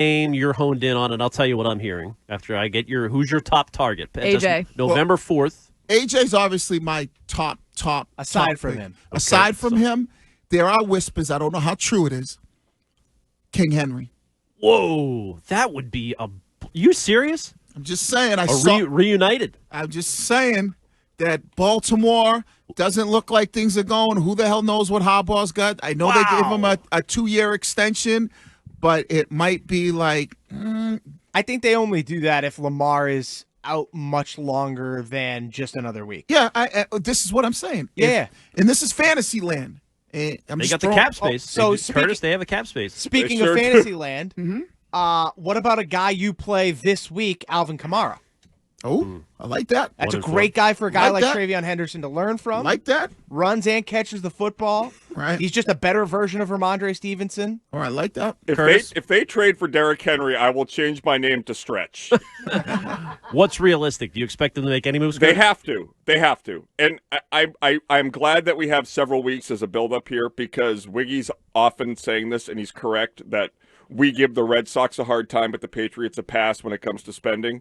name you're honed in on, and I'll tell you what I'm hearing after I get who's your top target? AJ. November 4th. AJ's obviously my top. Aside from pick. him. Aside from him, there are whispers. I don't know how true it is. King Henry. Whoa, that would be You serious? I'm just saying. Reunited. I'm just saying that Baltimore doesn't look like things are going. Who the hell knows what Harbaugh's got? I know they gave him a 2-year extension, but it might be like. I think they only do that if Lamar is out much longer than just another week. Yeah, this is what I'm saying. Yeah. And this is fantasy land. They got the cap space. Curtis, they have a cap space. Speaking of fantasy land, what about a guy you play this week, Alvin Kamara? Oh, I like that. That's a great guy for a guy like Travion Henderson to learn from. Like that. Runs and catches the football. Right. He's just a better version of Ramondre Stevenson. All right, like that. If they trade for Derrick Henry, I will change my name to Stretch. What's realistic? Do you expect them to make any moves? They have to. They have to. And I'm glad that we have several weeks as a build-up here because Wiggy's often saying this, and he's correct, that we give the Red Sox a hard time, but the Patriots a pass when it comes to spending.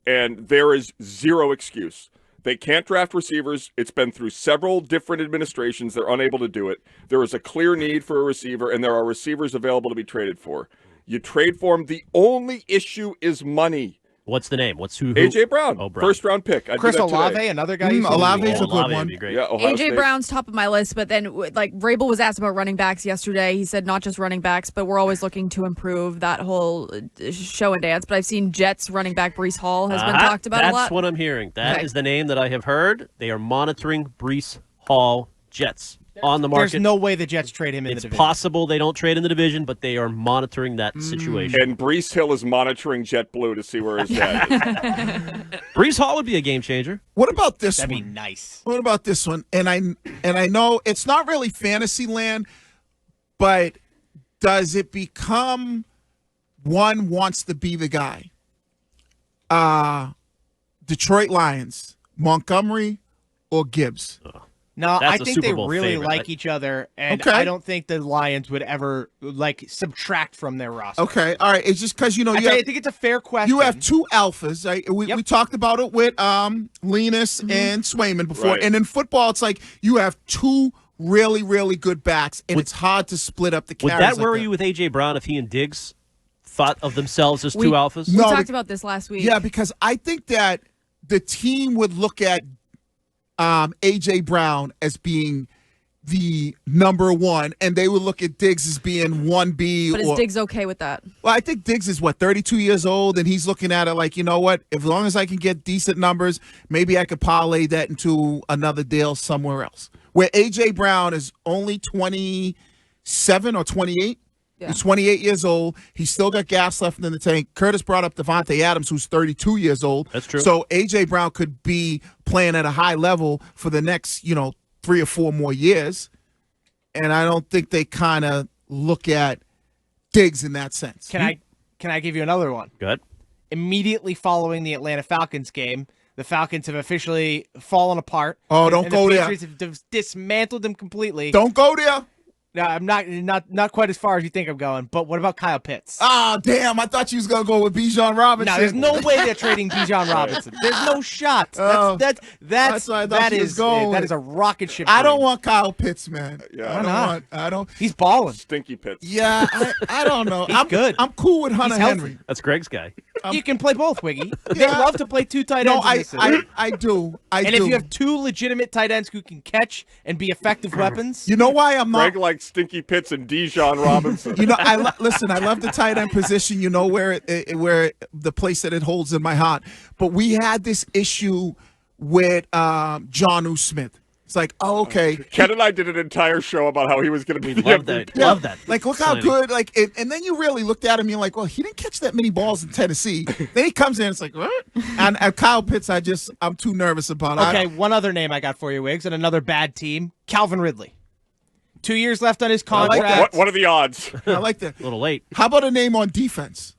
And there is zero excuse. They can't draft receivers. It's been through several different administrations. They're unable to do it. There is a clear need for a receiver, and there are receivers available to be traded for. You trade for them. The only issue is money. What's the name? Who? A.J. Brown. Oh, Brown. First-round pick. Chris Olave, another guy. Olave's a good one. Yeah, Ohio AJ State. Brown's top of my list, but then like Vrabel was asked about running backs yesterday. He said not just running backs, but we're always looking to improve that whole show and dance. But I've seen Jets running back Breece Hall has been talked about a lot. That's what I'm hearing. That is the name that I have heard. They are monitoring Breece Hall Jets on the market. There's no way the Jets trade him in the division. It's possible they don't trade in the division, but they are monitoring that situation. And Breece Hill is monitoring JetBlue to see where his dad is. Breece Hall would be a game changer. What about this That'd one? be nice. What about this one? And I know it's not really fantasy land, but does it become one wants to be the guy? Detroit Lions, Montgomery or Gibbs? No, That's I a think Super they Bowl really favorite. like each other, and Okay. I don't think the Lions would ever subtract from their roster. Okay, all right. It's just because I think it's a fair question. you have two alphas. Right? We talked about it with Linus and Swayman before, Right. and in football, it's like you have two really, really good backs, and it's hard to split up the Would carries. that worry you with A.J. Brown if he and Diggs thought of themselves as two alphas? We No, talked about this last week. Yeah, because I think that the team would look at A.J. Brown as being the number one, and they would look at Diggs as being 1B. But is Diggs okay with that? Well, I think Diggs is, 32 years old, and he's looking at it like, you know what, as long as I can get decent numbers, maybe I could parlay that into another deal somewhere else. Where A.J. Brown is only 27 or 28. Yeah. He's 28 years old. He's still got gas left in the tank. Curtis brought up Devontae Adams, who's 32 years old. That's true. So A.J. Brown could be playing at a high level for the next, 3 or 4 more years. And I don't think they kind of look at Diggs in that sense. Can I give you another one? Good. Immediately following the Atlanta Falcons game, the Falcons have officially fallen apart. Oh, don't go the there. Patriots have dismantled them completely. Don't go there. No, I'm not quite as far as you think I'm going. But what about Kyle Pitts? Ah, damn. I thought you was going to go with Bijan Robinson. No, there's no way they're trading Bijan Robinson. There's no shot. That's what I thought you was going that with. is a rocket ship. I don't want Kyle Pitts, man. Yeah, I don't. He's balling. Stinky Pitts. Yeah, I don't know. He's good. I'm cool with Hunter He's healthy. Henry. That's Greg's guy. You can play both, Wiggy. They love to play two tight No, ends. in this system. I do. And if you have two legitimate tight ends who can catch and be effective weapons, you know why I'm not. Greg likes Stinky Pitts and Dijon Robinson. Listen. I love the tight end position. You know where the place that it holds in my heart. But we had this issue with Jonnu Smith. It's like, oh, okay. Ken and I did an entire show about how he was going to be Love that. Love that. Like, look how good. Like, and then you really looked at him. You're like, well, he didn't catch that many balls in Tennessee. Then he comes in. It's like, what? And Kyle Pitts, I'm too nervous about. Okay, one other name I got for you, Wiggs, and another bad team, Calvin Ridley. 2 years left on his contract. What are the odds? I like that. A little late. How about a name on defense?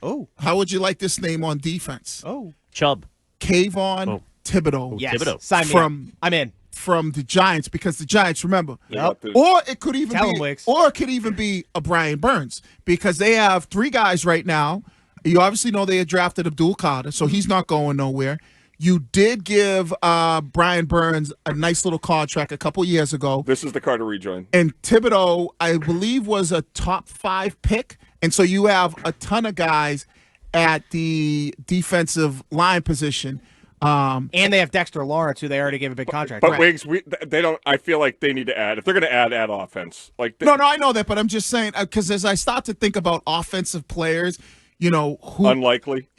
Oh. How would you like this name on defense? Oh. Chubb. Kayvon Thibodeau. Yes. Thibodeau. Sign me From- up. I'm in. from the Giants because the Giants, remember, Yep. or it could even Tell 'em, be, Wicks. or it could even be a Brian Burns because they have 3 guys right now. You obviously know they had drafted Abdul Carter, so he's not going nowhere. You did give Brian Burns a nice little contract a couple years ago. This is the Carter rejoin. And Thibodeau, I believe, was a top 5 pick. And so you have a ton of guys at the defensive line position. And they have Dexter Lawrence, who they already gave a big contract. But Wiggs, they don't. I feel like they need to add. If they're going to add offense. Like No, I know that, but I'm just saying because as I start to think about offensive players, you know, who unlikely.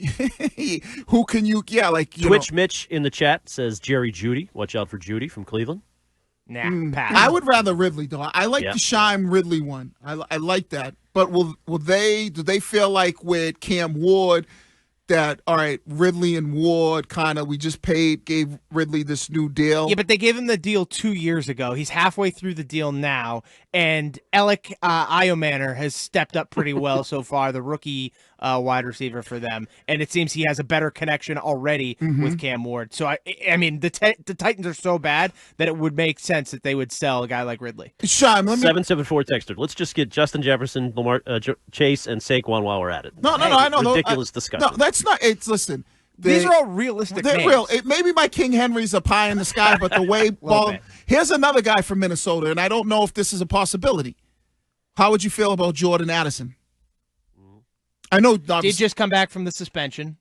who can you? Yeah, like you Twitch know, Mitch in the chat says Jerry Jeudy. Watch out for Jeudy from Cleveland. Nah, pass. I would rather Ridley though. I like Yeah. the Shime Ridley one. I like that. But do they feel like with Cam Ward that all right, Ridley and Ward kind of we just gave Ridley this new deal? Yeah, but they gave him the deal 2 years ago. He's halfway through the deal now, and Alec Iomanner has stepped up pretty well so far, the rookie wide receiver for them, and it seems he has a better connection already with Cam Ward. So I mean, the Titans are so bad that it would make sense that they would sell a guy like Ridley. Shime, let me 774 texter. Let's just get Justin Jefferson, Lamar Chase, and Saquon while we're at it. No, I know. Ridiculous discussion. No, that's not. It's listen. These are all realistic They're names. real. Maybe my King Henry's a pie in the sky, but the way ball. bit. Here's another guy from Minnesota, and I don't know if this is a possibility. How would you feel about Jordan Addison? I know. Did just come back from the suspension.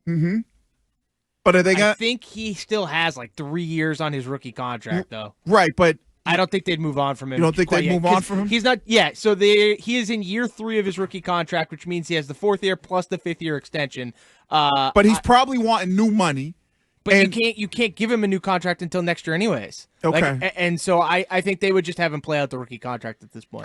But are they I gonna? think he still has like 3 years on his rookie contract, though. Right, but I don't think they'd move on from him. You don't think quite they'd yet, move on 'cause from him? He's not. Yeah. So he is in year 3 of his rookie contract, which means he has the 4th year plus the 5th year extension. but he's probably wanting new money. But and- you can't give him a new contract until next year, anyways. Okay. And so I think they would just have him play out the rookie contract at this point.